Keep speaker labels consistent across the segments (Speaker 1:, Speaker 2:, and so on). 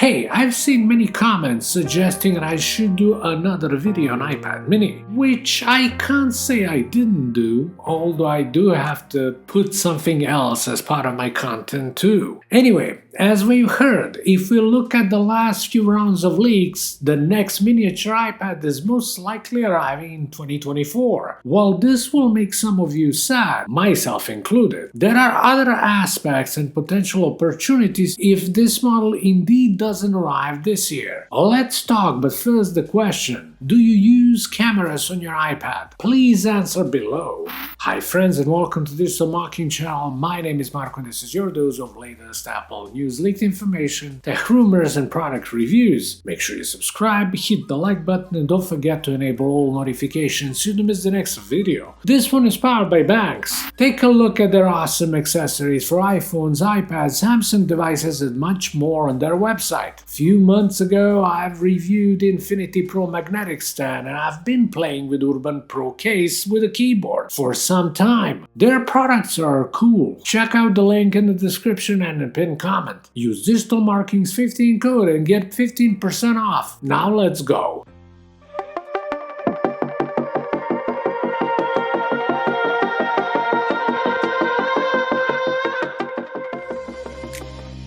Speaker 1: Hey, I've seen many comments suggesting that I should do another video on iPad mini, which I can't say I didn't do, although I do have to put something else as part of my content too. Anyway, as we've heard, if we look at the last few rounds of leaks, the next miniature iPad is most likely arriving in 2024. While this will make some of you sad, myself included, there are other aspects and potential opportunities if this model indeed doesn't arrive this year. Let's talk, but first the question: do you use cameras on your iPad? Please answer below. Hi friends and welcome to Digitalna channel. My name is Marko and this is your dose of latest Apple news, leaked information, tech rumors and product reviews. Make sure you subscribe, hit the like button and don't forget to enable all notifications so you don't miss the next video. This one is powered by Benks. Take a look at their awesome accessories for iPhones, iPads, Samsung devices and much more on their website. A few months ago I've reviewed Infinity Pro magnetic stand and I've been playing with Urban Pro case with a keyboard for some time. Their products are cool. Check out the link in the description and the pinned comment. Use Digital Markings 15 code and get 15% off. Now let's go.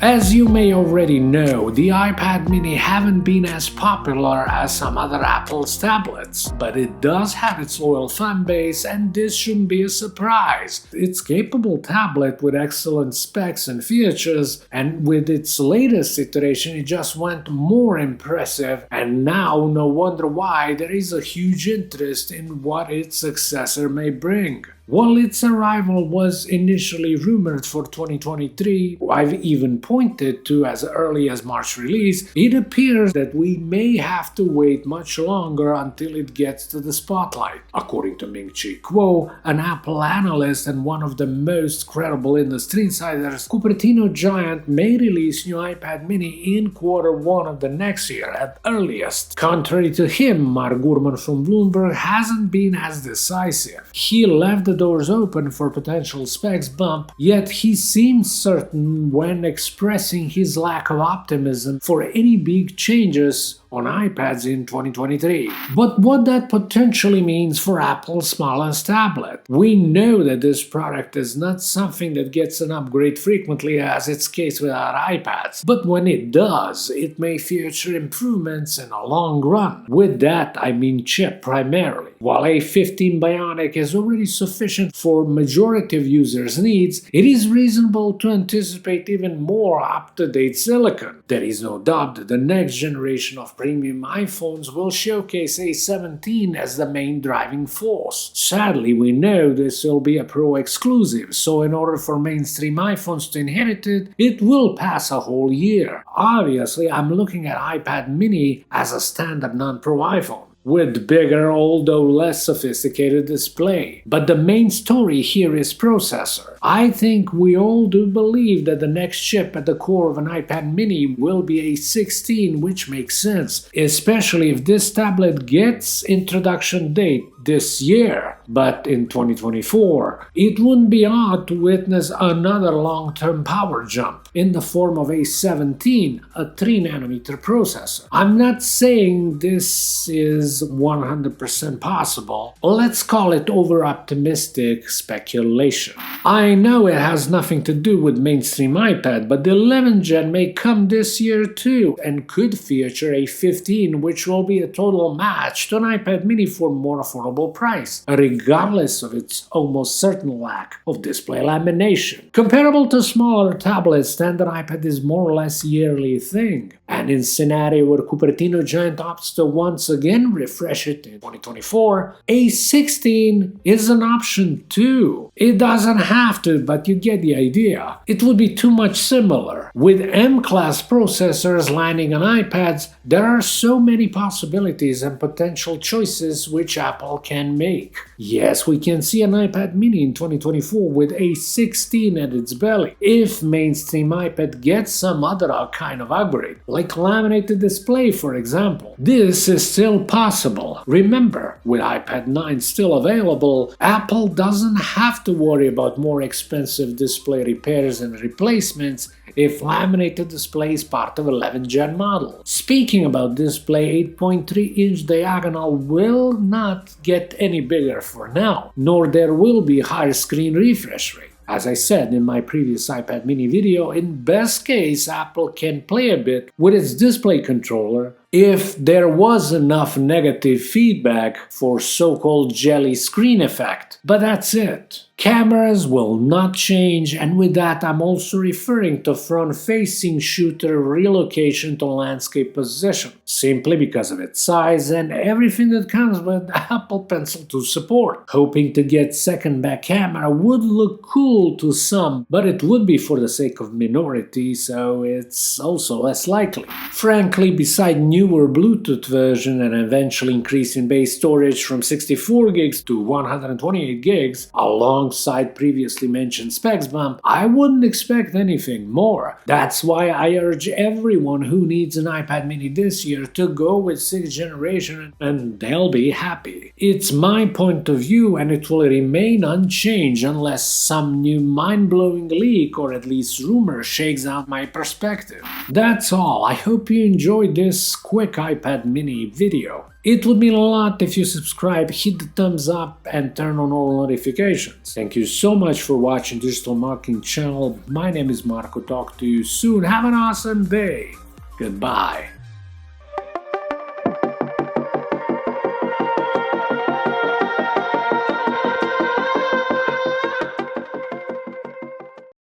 Speaker 1: As you may already know, the iPad mini haven't been as popular as some other Apple's tablets, but it does have its loyal fan base and this shouldn't be a surprise. It's a capable tablet with excellent specs and features, and with its latest iteration it just went more impressive, and now no wonder why there is a huge interest in what its successor may bring. While its arrival was initially rumored for 2023, I've even pointed to as early as March release, it appears that we may have to wait much longer until it gets to the spotlight. According to Ming-Chi Kuo, an Apple analyst and one of the most credible industry insiders, Cupertino giant may release new iPad mini in Q1 of the next year at earliest. Contrary to him, Mark Gurman from Bloomberg hasn't been as decisive. He left the doors open for potential specs bump, yet he seems certain when expressing his lack of optimism for any big changes on iPads in 2023. But what that potentially means for Apple's smallest tablet? We know that this product is not something that gets an upgrade frequently as it's case with our iPads, but when it does, it may feature improvements in a long run. With that, I mean chip primarily. While A15 Bionic is already sufficient for majority of users' needs, it is reasonable to anticipate even more up-to-date silicon. There is no doubt that the next generation of premium iPhones will showcase A17 as the main driving force. Sadly, we know this will be a Pro exclusive, so in order for mainstream iPhones to inherit it, it will pass a whole year. Obviously, I'm looking at iPad mini as a standard non-Pro iPhone, with bigger, although less sophisticated display. But the main story here is processor. I think we all do believe that the next chip at the core of an iPad mini will be A16, which makes sense, especially if this tablet gets introduction date this year. But in 2024, it wouldn't be odd to witness another long-term power jump in the form of A17, a 3nm processor. I'm not saying this is 100% possible. Let's call it over-optimistic speculation. I know it has nothing to do with mainstream iPad, but the 11th gen may come this year too and could feature A15, which will be a total match to an iPad mini for more affordable price, regardless of its almost certain lack of display lamination. Comparable to smaller tablets, standard iPad is more or less a yearly thing, and in scenario where Cupertino giant opts to once again refresh it in 2024, A16 is an option too. It doesn't have to, but you get the idea. It would be too much similar. With M-class processors landing on iPads, there are so many possibilities and potential choices which Apple can make. Yes, we can see an iPad mini in 2024 with A16 at its belly, if mainstream iPad gets some other kind of upgrade, like laminated display for example. This is still possible possible. Remember, with iPad 9 still available, Apple doesn't have to worry about more expensive display repairs and replacements if laminated display is part of 11th gen model. Speaking about display, 8.3-inch diagonal will not get any bigger for now, nor there will be higher screen refresh rate. As I said in my previous iPad mini video, in best case Apple can play a bit with its display controller if there was enough negative feedback for so-called jelly screen effect. But that's it. Cameras will not change, and with that I'm also referring to front-facing shooter relocation to landscape position, simply because of its size and everything that comes with Apple Pencil 2 support. Hoping to get second back camera would look cool to some, but it would be for the sake of minority, so it's also less likely. Frankly, beside newer Bluetooth version and eventually increasing base storage from 64 gigs to 128 gigs, alongside previously mentioned specs bump, I wouldn't expect anything more. That's why I urge everyone who needs an iPad mini this year to go with 6th generation and they'll be happy. It's my point of view and it will remain unchanged unless some new mind-blowing leak or at least rumor shakes out my perspective. That's all. I hope you enjoyed this quick iPad mini video. It would mean a lot if you subscribe, hit the thumbs up and turn on all notifications. Thank you so much for watching Digital Marketing Channel. My name is Marco. Talk to you soon. Have an awesome day. Goodbye.